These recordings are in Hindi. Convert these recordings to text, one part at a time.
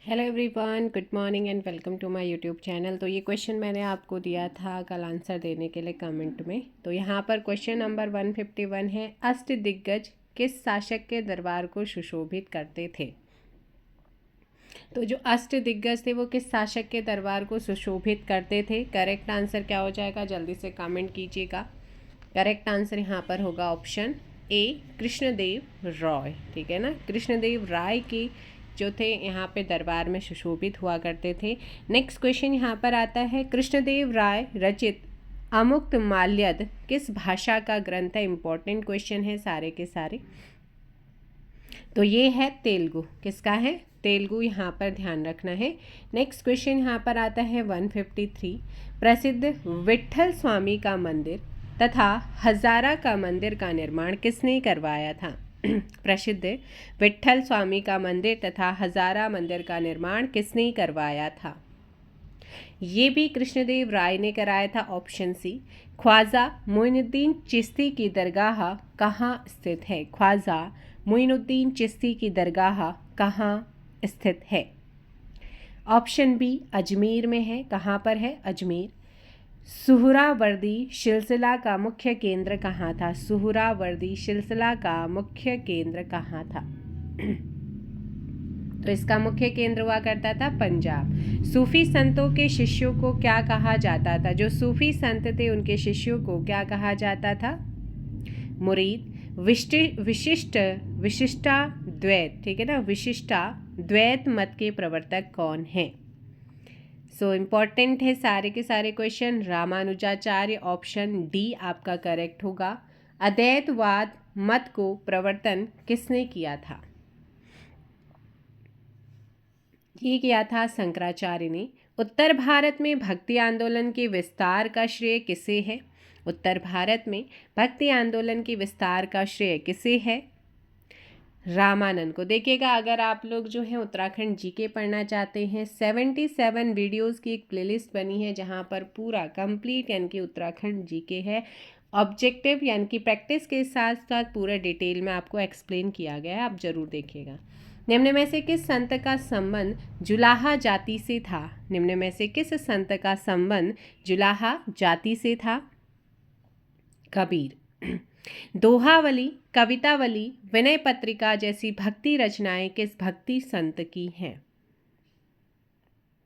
Hello everyone, good morning and welcome to my YouTube channel. तो ये क्वेश्चन मैंने आपको दिया था कल आंसर देने के लिए कमेंट में। तो यहाँ पर क्वेश्चन नंबर 151 है, अष्टदिग्गज किस शासक के दरबार को सुशोभित करते थे। तो जो अष्टदिग्गज थे वो किस शासक के दरबार को सुशोभित करते थे। करेक्ट आंसर क्या हो जाएगा, जल्दी से कमेंट कीजिएगा। करेक्ट आंसर यहाँ पर होगा ऑप्शन ए, कृष्णदेव राय। ठीक है ना, कृष्णदेव राय की जो थे यहाँ पे दरबार में सुशोभित हुआ करते थे। नेक्स्ट क्वेश्चन यहाँ पर आता है, कृष्णदेव राय रचित अमुक्त माल्यद किस भाषा का ग्रंथ है। इंपॉर्टेंट क्वेश्चन है सारे के सारे। तो ये है तेलुगु। किसका है, तेलुगु, यहाँ पर ध्यान रखना है। नेक्स्ट क्वेश्चन यहाँ पर आता है 153, प्रसिद्ध विट्ठल स्वामी का मंदिर तथा हजारा का मंदिर का निर्माण किसने करवाया था। प्रसिद्ध विट्ठल स्वामी का मंदिर तथा हजारा मंदिर का निर्माण किसने करवाया था। ये भी कृष्णदेव राय ने कराया था। ऑप्शन सी, ख्वाजा मोइनुद्दीन चिश्ती की दरगाह कहाँ स्थित है। ख्वाजा मोइनुद्दीन चिश्ती की दरगाह कहाँ स्थित है। ऑप्शन बी, अजमेर में है। कहाँ पर है, अजमेर। सुहरावर्दी सिलसिला का मुख्य केंद्र कहाँ था। सुहरावर्दी सिलसिला का मुख्य केंद्र कहाँ था। तो इसका मुख्य केंद्र हुआ करता था पंजाब। सूफी संतों के शिष्यों को क्या कहा जाता था। जो सूफी संत थे उनके शिष्यों को क्या कहा जाता था, मुरीद। विशिष्टा द्वैत, ठीक है ना, विशिष्टा द्वैत मत के प्रवर्तक कौन है। सो इम्पॉर्टेंट है सारे के सारे क्वेश्चन। रामानुजाचार्य, ऑप्शन डी आपका करेक्ट होगा। अद्वैतवाद मत को प्रवर्तन किसने किया था। ये किया था शंकराचार्य ने। उत्तर भारत में भक्ति आंदोलन के विस्तार का श्रेय किसे है। उत्तर भारत में भक्ति आंदोलन के विस्तार का श्रेय किसे है, रामानंद को। देखिएगा, अगर आप लोग जो है उत्तराखंड जीके पढ़ना चाहते हैं, 77 वीडियोस की एक प्लेलिस्ट बनी है जहां पर पूरा कंप्लीट यानी कि उत्तराखंड जीके है। ऑब्जेक्टिव यानी कि प्रैक्टिस के साथ साथ पूरा डिटेल में आपको एक्सप्लेन किया गया है, आप जरूर देखिएगा। निम्न में से किस संत का संबंध जुलाहा जाति से था। निम्न में से किस संत का संबंध जुलाहा जाति से था, कबीर। दोहावली, कवितावली, विनय पत्रिका जैसी भक्ति रचनाएं किस भक्ति संत की हैं।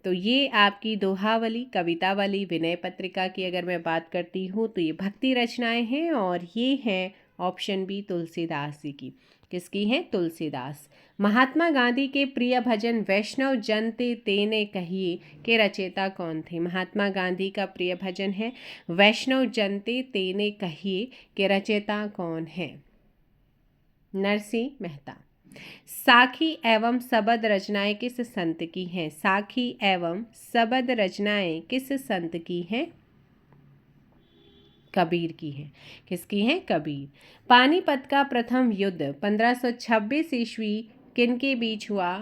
तो ये आपकी दोहावली, कवितावली, विनय पत्रिका की अगर मैं बात करती हूँ तो ये भक्ति रचनाएं हैं और ये हैं ऑप्शन बी तुलसीदास जी की। किसकी है, तुलसीदास। महात्मा गांधी के प्रिय भजन वैष्णव जन ते तेने कहिए के रचयिता कौन थे। महात्मा गांधी का प्रिय भजन है वैष्णव जन ते तेने कहिए के रचयिता कौन है, नरसिंह मेहता। साखी एवं सबद रचनाएं किस संत की हैं। साखी एवं सबद रचनाएं किस संत की हैं, कबीर की है। किसकी है, कबीर। पानीपत का प्रथम युद्ध 1526 ईस्वी किनके बीच हुआ।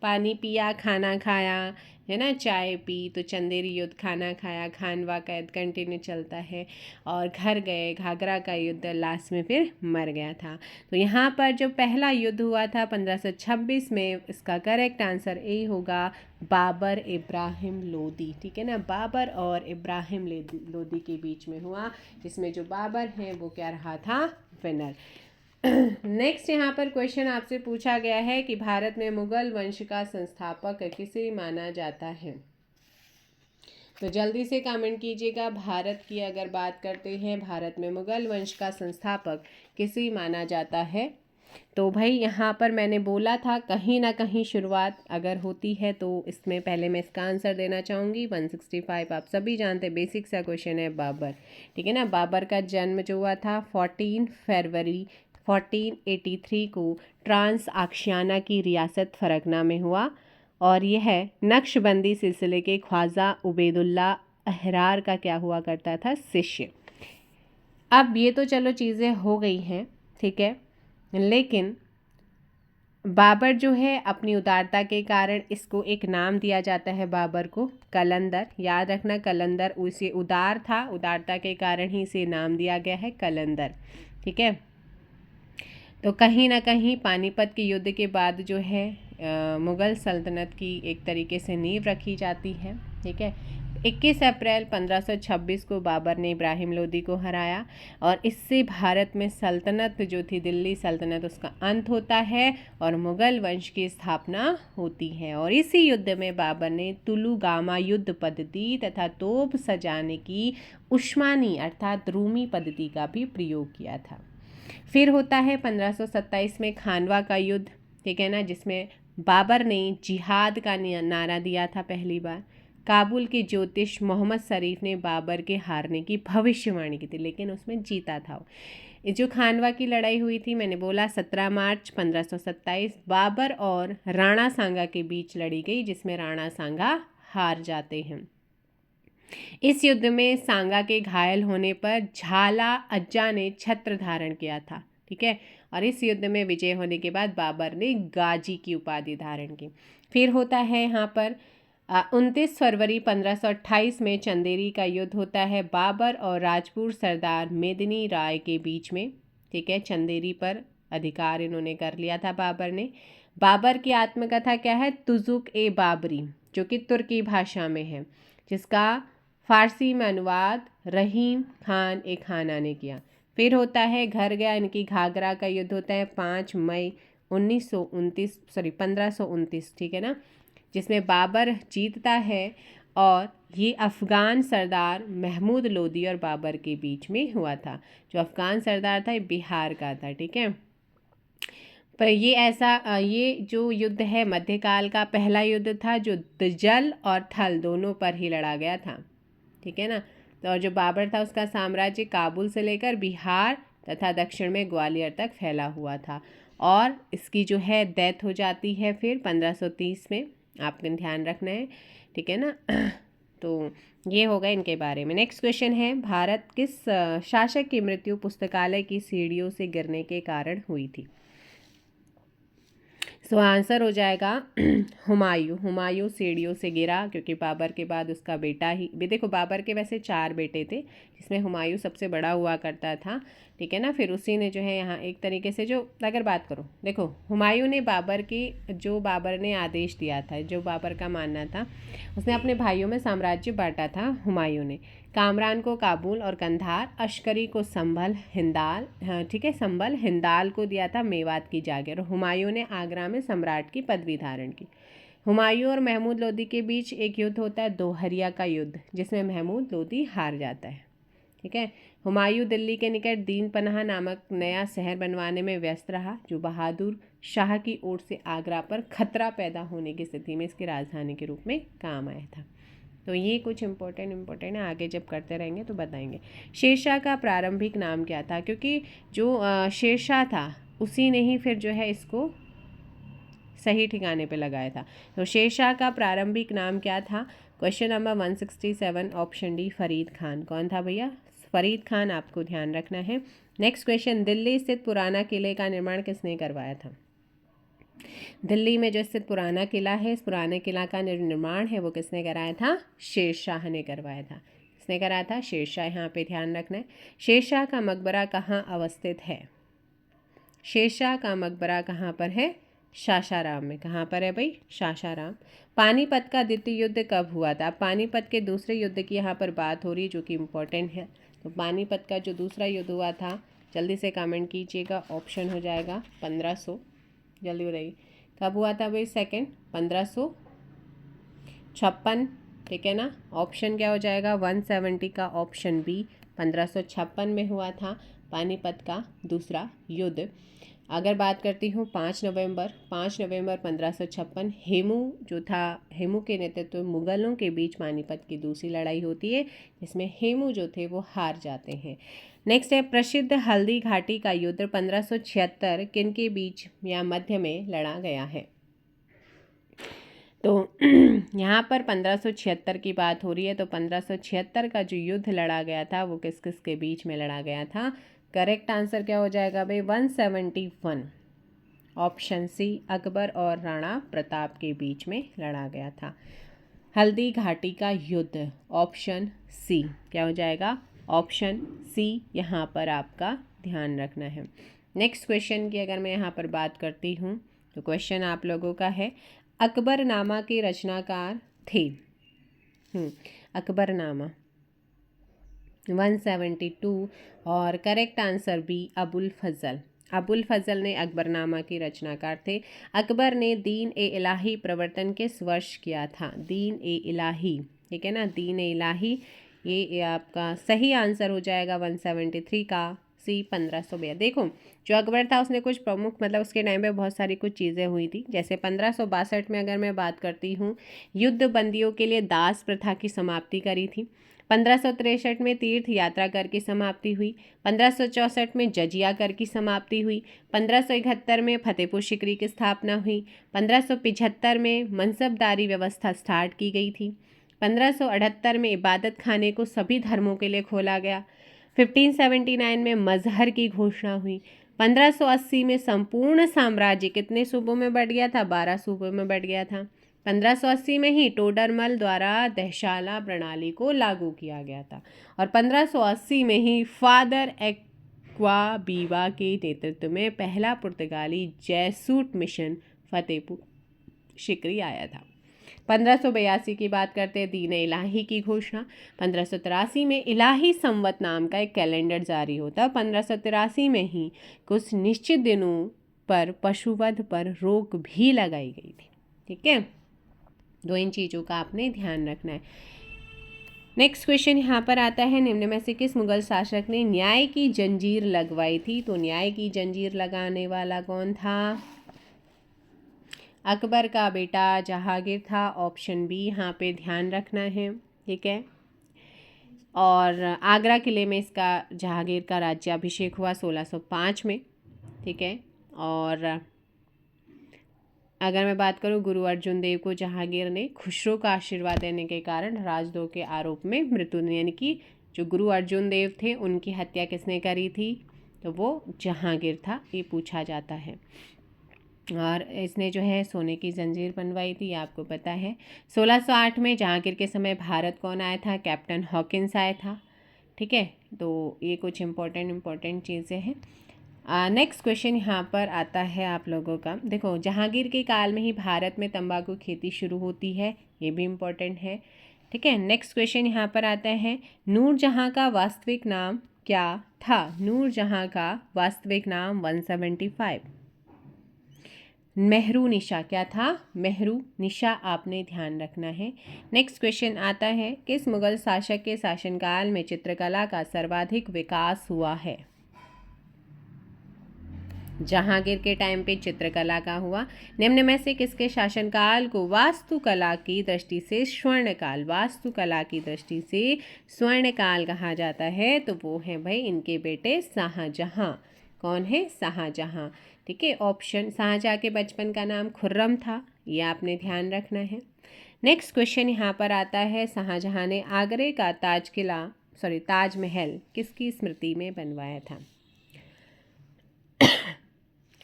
पानी पिया, खाना खाया, है ना, चाय पी, तो चंदेरी युद्ध, खाना खाया, खानवा कैद कंटिन्यू चलता है, और घर गए, घाघरा का युद्ध, लास्ट में फिर मर गया था। तो यहाँ पर जो पहला युद्ध हुआ था 1526 में, इसका करेक्ट आंसर ए होगा, बाबर इब्राहिम लोदी। ठीक है ना, बाबर और इब्राहिम लोदी के बीच में हुआ, जिसमें जो बाबर हैं वो क्या रहा था, विनर। नेक्स्ट यहाँ पर क्वेश्चन आपसे पूछा गया है कि भारत में मुगल वंश का संस्थापक किसे माना जाता है। तो जल्दी से कमेंट कीजिएगा। भारत की अगर बात करते हैं, भारत में मुगल वंश का संस्थापक किसे माना जाता है। तो भाई यहाँ पर मैंने बोला था कहीं ना कहीं शुरुआत अगर होती है तो इसमें पहले मैं इसका आंसर देना चाहूँगी। 165 आप सभी जानते हैं, बेसिक सा क्वेश्चन है, बाबर। ठीक है ना, बाबर का जन्म जो हुआ था 14 फरवरी 1483 को ट्रांस आशियाना की रियासत फरगना में हुआ, और यह नक्शबंदी सिलसिले के ख्वाजा उबैदुल्ला अहरार का क्या हुआ करता था, शिष्य। अब ये तो चलो चीज़ें हो गई हैं, ठीक है, लेकिन बाबर जो है अपनी उदारता के कारण इसको एक नाम दिया जाता है बाबर को, कलंदर। याद रखना, कलंदर उसे उदार था, उदारता के कारण ही इसे नाम दिया गया है कलंदर। ठीक है, तो कहीं ना कहीं पानीपत के युद्ध के बाद जो है मुग़ल सल्तनत की एक तरीके से नींव रखी जाती है। ठीक है, 21 अप्रैल 1526 को बाबर ने इब्राहिम लोदी को हराया और इससे भारत में सल्तनत जो थी दिल्ली सल्तनत उसका अंत होता है और मुग़ल वंश की स्थापना होती है। और इसी युद्ध में बाबर ने तुलुगामा युद्ध पद्धति तथा तोप सजाने की उस्मानी अर्थात रूमी पद्धति का भी प्रयोग किया था। फिर होता है 1527 में खानवा का युद्ध, ठीक है ना, जिसमें बाबर ने जिहाद का नारा दिया था पहली बार। काबुल के ज्योतिष मोहम्मद शरीफ ने बाबर के हारने की भविष्यवाणी की थी, लेकिन उसमें जीता था। जो खानवा की लड़ाई हुई थी, मैंने बोला 17 मार्च 1527 बाबर और राणा सांगा के बीच लड़ी गई, जिसमें राणा सांगा हार जाते हैं। इस युद्ध में सांगा के घायल होने पर झाला अज्जा ने छत्र धारण किया था। ठीक है, और इस युद्ध में विजय होने के बाद बाबर ने गाजी की उपाधि धारण की। फिर होता है यहाँ पर 29 फरवरी 1528 में चंदेरी का युद्ध होता है बाबर और राजपूत सरदार मेदिनी राय के बीच में। ठीक है, चंदेरी पर अधिकार इन्होंने कर लिया था बाबर ने। बाबर की आत्मकथा क्या है? तुजुक ए बाबरी, जो कि तुर्की भाषा में है, जिसका फारसी में अनुवाद रहीम खान ए खाना ने किया। फिर होता है घर गया इनकी घाघरा का युद्ध होता है 5 मई 1529, ठीक है ना, जिसमें बाबर जीतता है और ये अफ़गान सरदार महमूद लोदी और बाबर के बीच में हुआ था। जो अफ़गान सरदार था ये बिहार का था। ठीक है, पर ये जो युद्ध है मध्यकाल का पहला युद्ध था, जो जल और थल दोनों पर ही लड़ा गया था। ठीक है ना, तो और जो बाबर था उसका साम्राज्य काबुल से लेकर बिहार तथा दक्षिण में ग्वालियर तक फैला हुआ था और इसकी जो है डेथ हो जाती है फिर 1530 में। आपको ध्यान रखना है, ठीक है ना। तो ये होगा इनके बारे में। नेक्स्ट क्वेश्चन है, भारत किस शासक की मृत्यु पुस्तकालय की सीढ़ियों से गिरने के कारण हुई थी? सो आंसर हो जाएगा हुमायूं सीढ़ियों से गिरा, क्योंकि बाबर के बाद उसका बेटा ही, देखो बाबर के वैसे 4 बेटे थे, जिसमें हुमायूं सबसे बड़ा हुआ करता था। ठीक है ना, फिर उसी ने जो है यहाँ एक तरीके से जो अगर बात करो, देखो हुमायूं ने बाबर ने आदेश दिया था, जो बाबर का मानना था, उसने अपने भाइयों में साम्राज्य बांटा था। हुमायूं ने कामरान को काबुल और कंधार, अश्करी को संभल हिंदाल, ठीक है, संभल हिंदाल को दिया था मेवात की जागीर, और हुमायूं ने आगरा में सम्राट की पदवी धारण की। हुमायूं और महमूद लोदी के बीच एक युद्ध होता है दोहरिया का युद्ध, जिसमें महमूद लोदी हार जाता है। ठीक है, हुमायूं दिल्ली के निकट दीन पनाह नामक नया शहर बनवाने में व्यस्त रहा, जो बहादुर शाह की ओर से आगरा पर खतरा पैदा होने की स्थिति में इसकी राजधानी के रूप में काम आया था। तो ये कुछ इम्पोर्टेंट है, आगे जब करते रहेंगे तो बताएंगे। शेरशाह का प्रारंभिक नाम क्या था? क्योंकि जो शेरशाह था उसी ने ही फिर जो है इसको सही ठिकाने पे लगाया था। तो शेरशाह का प्रारंभिक नाम क्या था? Question number 167 option D Farid Khan. कौन था भैया? फरीद खान, आपको ध्यान रखना है। नेक्स्ट क्वेश्चन, दिल्ली स्थित पुराना किले का निर्माण किसने करवाया था? दिल्ली में जो स्थित पुराना किला है, इस पुराने किला का निर्माण है वो किसने कराया था? शेरशाह ने करवाया था। किसने कराया था? शेरशाह। यहाँ पे ध्यान रखना है। शेरशाह का मकबरा कहाँ अवस्थित है? शेरशाह का मकबरा कहाँ पर है? सासाराम में। कहाँ पर है भाई? सासाराम। पानीपत का द्वितीय युद्ध कब हुआ था? पानीपत के दूसरे युद्ध की यहाँ पर बात हो रही है, जो कि इम्पोर्टेंट है। तो पानीपत का जो दूसरा युद्ध हुआ था, जल्दी से कमेंट कीजिएगा, ऑप्शन हो जाएगा 1500, जल्दी बताइए कब हुआ था भाई? सेकंड 1556, ठीक है ना। ऑप्शन क्या हो जाएगा? 170 का ऑप्शन बी 1556 में हुआ था पानीपत का दूसरा युद्ध। अगर बात करती हूँ 5 नवंबर 1556, हेमू के नेतृत्व में मुगलों के बीच पानीपत की दूसरी लड़ाई होती है, जिसमें हेमू जो थे वो हार जाते हैं। नेक्स्ट है, प्रसिद्ध हल्दी घाटी का युद्ध 1576 किन के बीच या मध्य में लड़ा गया है? तो यहाँ पर 1576 की बात हो रही है, तो 1576 का जो युद्ध लड़ा गया था वो किस किस के बीच में लड़ा गया था? करेक्ट आंसर क्या हो जाएगा भाई? 171, ऑप्शन सी, अकबर और राणा प्रताप के बीच में लड़ा गया था हल्दी घाटी का युद्ध। ऑप्शन सी क्या हो जाएगा? ऑप्शन सी यहाँ पर आपका ध्यान रखना है। नेक्स्ट क्वेश्चन की अगर मैं यहाँ पर बात करती हूँ, तो क्वेश्चन आप लोगों का है, अकबरनामा के रचनाकार थे। अकबरनामा 172 और करेक्ट आंसर बी अबुल फजल। अबुल फजल ने अकबरनामा के रचनाकार थे। अकबर ने दीन ए इलाही प्रवर्तन किस वर्ष किया था? दीन ए इलाही, ठीक है ना, दीन ए इलाही, ये आपका सही आंसर हो जाएगा 173 का सी 1500। देखो जो अकबर था उसने कुछ प्रमुख मतलब उसके टाइम पे बहुत सारी कुछ चीज़ें हुई थी। जैसे 1562 में अगर मैं बात करती हूँ, युद्ध बंदियों के लिए दास प्रथा की समाप्ति करी थी। 1563 में तीर्थ यात्रा कर की समाप्ति हुई। 1564 में जजिया कर की समाप्ति हुई। 1571 में फतेहपुर सिकरी की स्थापना हुई। 1575 में मनसबदारी व्यवस्था स्टार्ट की गई थी। 1578 में इबादत खाने को सभी धर्मों के लिए खोला गया। 1579 में मजहर की घोषणा हुई। 1580 में संपूर्ण साम्राज्य कितने सूबों में बंट गया था? 12 सूबों में बंट गया था। 1580 में ही टोडरमल द्वारा दहशाला प्रणाली को लागू किया गया था और 1580 में ही फादर एक्वा बीवा के नेतृत्व में पहला पुर्तगाली जैसूट मिशन फतेहपुर सिकरी आया था। 1582 की बात करते हैं, दीन इलाही की घोषणा। 1583 में इलाही संवत नाम का एक कैलेंडर जारी होता। 1583 में ही कुछ निश्चित दिनों पर पशुवध पर रोक भी लगाई गई थी। ठीक है, तो इन चीज़ों का आपने ध्यान रखना है। नेक्स्ट क्वेश्चन यहाँ पर आता है, निम्न में से किस मुगल शासक ने न्याय की जंजीर लगवाई थी? तो न्याय की जंजीर लगाने वाला कौन था? अकबर का बेटा जहांगीर था। ऑप्शन बी यहाँ पे ध्यान रखना है। ठीक है, और आगरा किले में इसका जहांगीर का राज्याभिषेक हुआ 1605 में। ठीक है, और अगर मैं बात करूं, गुरु अर्जुन देव को जहांगीर ने खुसरो का आशीर्वाद देने के कारण राजद्रोह के आरोप में मृत्यु, यानी कि जो गुरु अर्जुन देव थे उनकी हत्या किसने करी थी? तो वो जहांगीर था, ये पूछा जाता है। और इसने जो है सोने की जंजीर बनवाई थी, आपको पता है। 1608 में जहांगीर के समय भारत कौन आया था? कैप्टन हॉकिंस आया था। ठीक है, तो ये कुछ इम्पोर्टेंट चीज़ें हैं। नेक्स्ट क्वेश्चन यहाँ पर आता है आप लोगों का। देखो, जहांगीर के काल में ही भारत में तंबाकू खेती शुरू होती है, ये भी इम्पोर्टेंट है। ठीक है, नेक्स्ट क्वेश्चन यहाँ पर आता है, नूरजहाँ का वास्तविक नाम क्या था? नूरजहाँ का वास्तविक नाम 175। मेहरू निशा क्या था? मेहरू निशा, आपने ध्यान रखना है। नेक्स्ट क्वेश्चन आता है, किस मुगल शासक के शासनकाल में चित्रकला का सर्वाधिक विकास हुआ है? जहांगीर के टाइम पे चित्रकला का हुआ। निम्न में से किसके शासनकाल को वास्तुकला की दृष्टि से स्वर्णकाल, वास्तुकला की दृष्टि से स्वर्णकाल कहा जाता है? तो वो है भाई इनके बेटे शाहजहां। कौन है? शाहजहां। ठीक है, ऑप्शन, शाहजहां के बचपन का नाम खुर्रम था, ये आपने ध्यान रखना है। नेक्स्ट क्वेश्चन यहाँ पर आता है, शाहजहां ने आगरे का ताजमहल किसकी स्मृति में बनवाया था?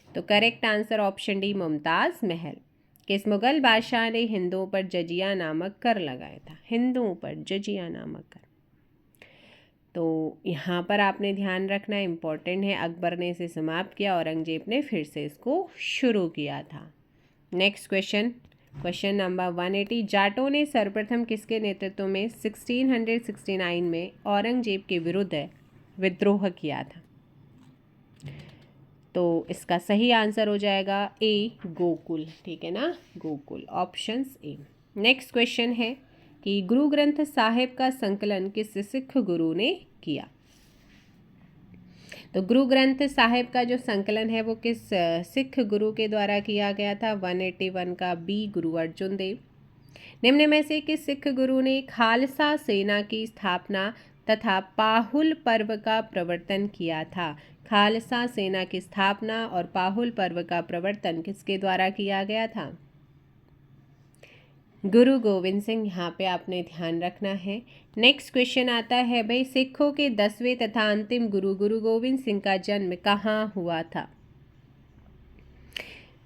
तो correct answer option D, Mumtaz महल। किस मुगल बादशाह ने हिंदुओं पर जजिया नामक कर लगाया था? हिंदुओं पर जजिया नामक कर। तो यहाँ पर आपने ध्यान रखना इम्पोर्टेंट है, अकबर ने इसे समाप्त किया, औरंगजेब ने फिर से इसको शुरू किया था। नेक्स्ट क्वेश्चन नंबर 180, जाटों ने सर्वप्रथम किसके नेतृत्व में 1669 में औरंगजेब के विरुद्ध विद्रोह किया था? तो इसका सही आंसर हो जाएगा ए, गोकुल। ठीक है ना, Gokul, options A. Next question है कि गुरु ग्रंथ साहिब का संकलन किस सिख गुरु ने किया? तो गुरु ग्रंथ साहिब का जो संकलन है वो किस सिख गुरु के द्वारा किया गया था? 181 का बी, गुरु अर्जुन देव। निम्न में से किस सिख गुरु ने खालसा सेना की स्थापना तथा पाहुल पर्व का प्रवर्तन किया था? खालसा सेना की स्थापना और पाहुल पर्व का प्रवर्तन किसके द्वारा किया गया था? गुरु गोविंद सिंह, यहाँ पे आपने ध्यान रखना है। नेक्स्ट क्वेश्चन आता है भाई, सिखों के 10वें तथा अंतिम गुरु गुरु गोविंद सिंह का जन्म कहाँ हुआ था?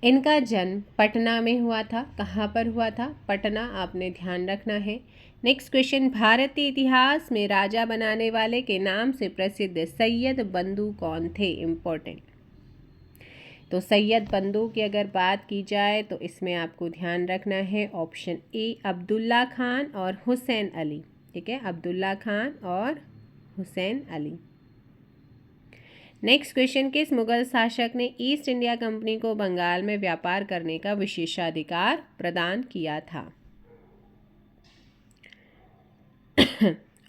इनका जन्म पटना में हुआ था। कहाँ पर हुआ था? पटना, आपने ध्यान रखना है। नेक्स्ट क्वेश्चन, भारतीय इतिहास में राजा बनाने वाले के नाम से प्रसिद्ध सैयद बंधु कौन थे? इम्पोर्टेंट। तो सैयद बंदू की अगर बात की जाए तो इसमें आपको ध्यान रखना है ऑप्शन ए अब्दुल्ला खान और हुसैन अली। ठीक है, अब्दुल्ला खान और हुसैन अली। नेक्स्ट क्वेश्चन, किस मुगल शासक ने ईस्ट इंडिया कंपनी को बंगाल में व्यापार करने का विशेषाधिकार प्रदान किया था?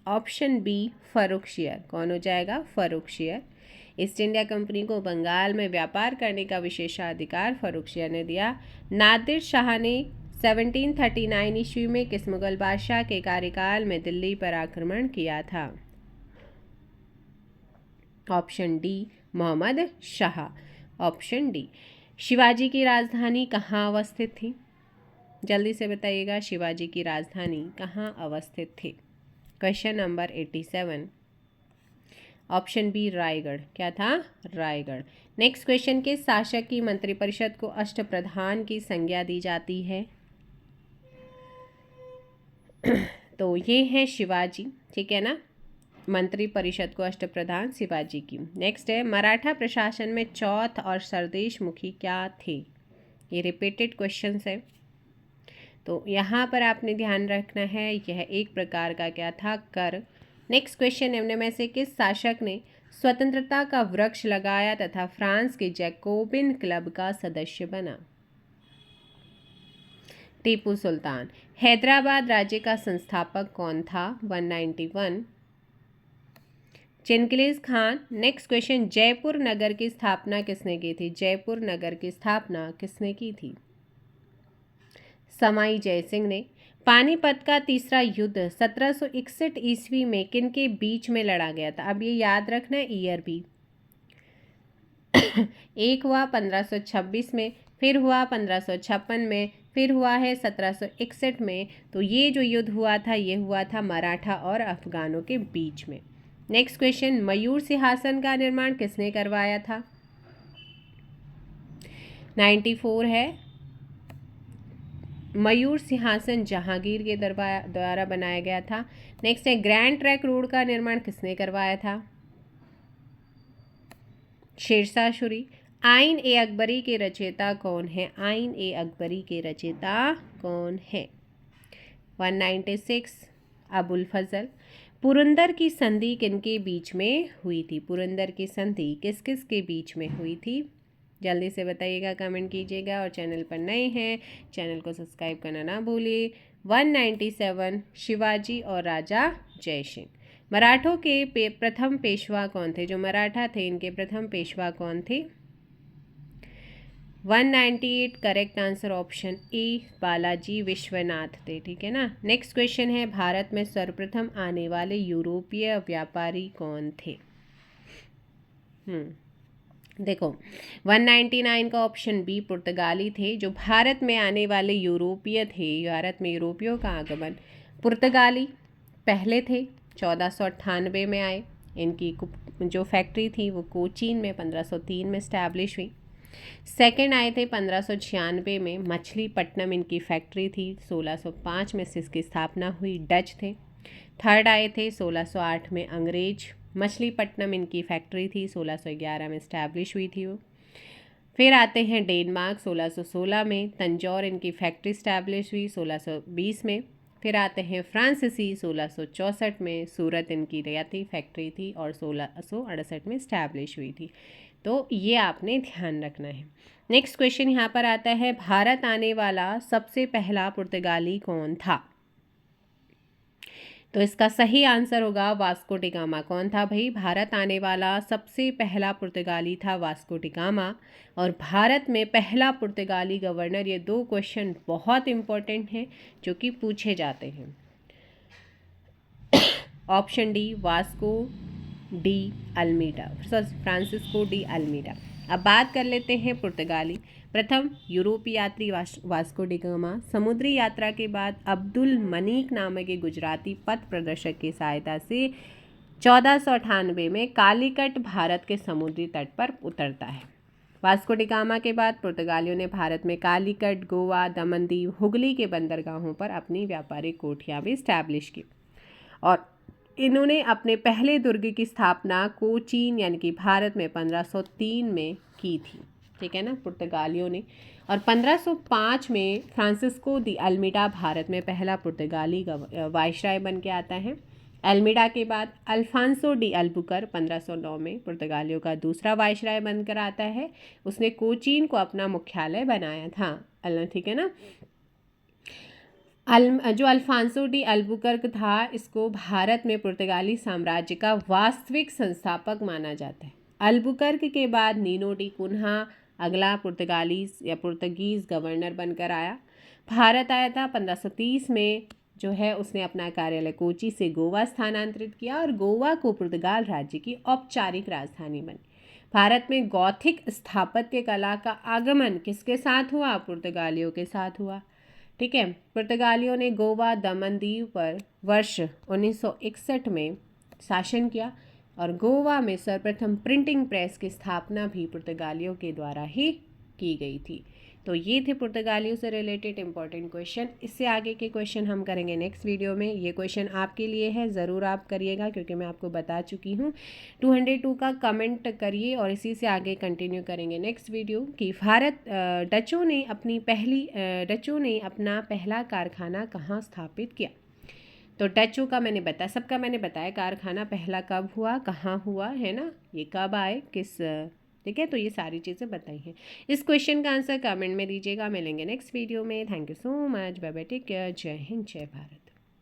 Option B Farrukhsiyar. कौन हो जाएगा? फर्रुखशियर। ईस्ट इंडिया कंपनी को बंगाल में व्यापार करने का विशेषाधिकार फर्रुखशियर ने दिया। नादिर शाह ने 1739 ईस्वी में किस मुगल बादशाह के कार्यकाल में दिल्ली पर आक्रमण किया था? Option D Mohammad Shah. Option D. Shivaji की राजधानी कहाँ अवस्थित थी? जल्दी से बताइएगा, शिवाजी की राजधानी कहाँ अवस्थित थी? Question number 87। Option B Raigad. क्या था? रायगढ़। नेक्स्ट क्वेश्चन, किस शासक की मंत्रिपरिषद को अष्टप्रधान की संज्ञा दी जाती है? तो ये है शिवाजी। ठीक है ना, मंत्री परिषद को अष्टप्रधान शिवाजी की। नेक्स्ट है, मराठा प्रशासन में चौथ और सरदेश मुखी क्या थे? ये रिपीटेड क्वेश्चंस है, तो यहाँ पर आपने ध्यान रखना है, यह एक प्रकार का क्या था? कर। नेक्स्ट क्वेश्चन, निम्न में से किस शासक ने स्वतंत्रता का वृक्ष लगाया तथा फ्रांस के जैकोबिन क्लब का सदस्य बना? टीपू सुल्तान। हैदराबाद राज्य का संस्थापक कौन था? 191। चिंगेज़ खान। नेक्स्ट क्वेश्चन, जयपुर नगर की स्थापना किसने की थी? जयपुर नगर की स्थापना किसने की थी? समाई जयसिंह ने। पानीपत का तीसरा युद्ध 1761 ईस्वी में किन के बीच में लड़ा गया था? अब ये याद रखना है, ईयर भी। एक हुआ 1526 में, फिर हुआ 1556 में, फिर हुआ है 1761 में। तो ये जो युद्ध हुआ था, ये हुआ था मराठा और अफगानों के बीच में। नेक्स्ट क्वेश्चन, मयूर सिंहासन का निर्माण किसने करवाया था? 94 है। मयूर सिंहासन जहांगीर के द्वारा बनाया गया था। नेक्स्ट है, ग्रैंड ट्रैंक रोड का निर्माण किसने करवाया था? शेरशाह सूरी। आइन ए अकबरी के रचयिता कौन है? आइन ए अकबरी के रचयिता कौन है? 196 अबुल फजल। पुरंदर की संधि किनके बीच में हुई थी? पुरंदर की संधि किस किस के बीच में हुई थी? जल्दी से बताइएगा, कमेंट कीजिएगा, और चैनल पर नए हैं चैनल को सब्सक्राइब करना ना भूलिए। 197 शिवाजी और राजा जयसिंह। मराठों के प्रथम पेशवा कौन थे? जो मराठा थे, इनके प्रथम पेशवा कौन थे? 198 correct answer option A Balaji Vishwanath थे। ठीक है ना। नेक्स्ट क्वेश्चन है, भारत में सर्वप्रथम आने वाले यूरोपीय व्यापारी कौन थे? देखो, 199 का ऑप्शन बी पुर्तगाली थे। जो भारत में आने वाले यूरोपीय थे, भारत में यूरोपियों का आगमन पुर्तगाली पहले थे, 1498 में आए। इनकी जो फैक्ट्री थी वो कोचीन में 1503 में इस्टेब्लिश हुई। सेकंड आए थे 1596 में, मछलीपट्टनम इनकी फैक्ट्री थी, 1605 में से इसकी स्थापना हुई, डच थे। थर्ड आए थे 1608 में अंग्रेज, मछलीपट्टनम इनकी फैक्ट्री थी, 1611 में इस्टेब्लिश हुई थी वो। फिर आते हैं डेनमार्क, 1616 में, तंजौर इनकी फैक्ट्री इस्टेब्लिश हुई 1620 में। फिर आते हैं फ्रांसीसी, 1664 में, सूरत इनकी रियाती फैक्ट्री थी और 1668 में इस्टेब्लिश हुई थी। तो ये आपने ध्यान रखना है। नेक्स्ट क्वेश्चन यहाँ पर आता है, भारत आने वाला सबसे पहला पुर्तगाली कौन था? तो इसका सही आंसर होगा वास्को डिगामा। कौन था भाई? भारत आने वाला सबसे पहला पुर्तगाली था वास्को डिगामा। और भारत में पहला पुर्तगाली गवर्नर, ये दो क्वेश्चन बहुत इंपॉर्टेंट हैं जो कि पूछे जाते हैं। Option D Vasco de Almeida, Francisco de Almeida. अब बात कर लेते हैं पुर्तगाली। प्रथम यूरोपीय यात्री वास्को डिगामा समुद्री यात्रा के बाद अब्दुल मनीक नामक एक गुजराती पथ प्रदर्शक की सहायता से 1498 में कालीकट भारत के समुद्री तट पर उतरता है। वास्को डिगामा के बाद पुर्तगालियों ने भारत में कालीकट, गोवा, दमनदीव, हुगली के बंदरगाहों पर अपनी व्यापारिक कोठियाँ भी इस्टेब्लिश की और इन्होंने अपने पहले दुर्ग की स्थापना कोचीन यानी कि भारत में 1503 में की थी। ठीक है ना, पुर्तगालियों ने। और 1505 में फ्रांसिस्को दी अल्मीडा भारत में पहला पुर्तगाली वायसराय बन के आता है। अल्मीडा के बाद अल्फांसो डी अल्बुकर 1509 में पुर्तगालियों का दूसरा वायसराय बनकर आता है। उसने कोचीन को अपना मुख्यालय बनाया था, ठीक है ना। जो अल्फांसो डी अल्बुकर्क था, इसको भारत में पुर्तगाली साम्राज्य का वास्तविक संस्थापक माना जाता है। अल्बुकर्क के बाद नीनो डी कुन्हा अगला पुर्तगीज़ गवर्नर बनकर आया। भारत आया था 1530 में, जो है उसने अपना कार्यालय कोची से गोवा स्थानांतरित किया और गोवा को पुर्तगाल राज्य की औपचारिक राजधानी बनी। भारत में गौथिक स्थापत्य कला का आगमन किसके साथ हुआ? पुर्तगालियों के साथ हुआ, ठीक है। पुर्तगालियों ने गोवा दमन दीव पर वर्ष 1961 में शासन किया और गोवा में सर्वप्रथम प्रिंटिंग प्रेस की स्थापना भी पुर्तगालियों के द्वारा ही की गई थी। तो ये थे पुर्तगालियों से रिलेटेड इंपॉर्टेंट क्वेश्चन। इससे आगे के क्वेश्चन हम करेंगे नेक्स्ट वीडियो में। ये क्वेश्चन आपके लिए है, ज़रूर आप करिएगा क्योंकि मैं आपको बता चुकी हूँ। 202 का कमेंट करिए और इसी से आगे कंटिन्यू करेंगे नेक्स्ट वीडियो कि डचों ने अपना पहला कारखाना कहाँ स्थापित किया। तो डचों का सबका मैंने बताया कारखाना पहला कब हुआ, कहाँ हुआ, है ना, ये कब आए, किस, ठीक है। तो ये सारी चीज़ें बताई हैं। इस क्वेश्चन का आंसर कमेंट में दीजिएगा। मिलेंगे नेक्स्ट वीडियो में। Thank you so much, bye bye, take care, जय हिंद, जय भारत।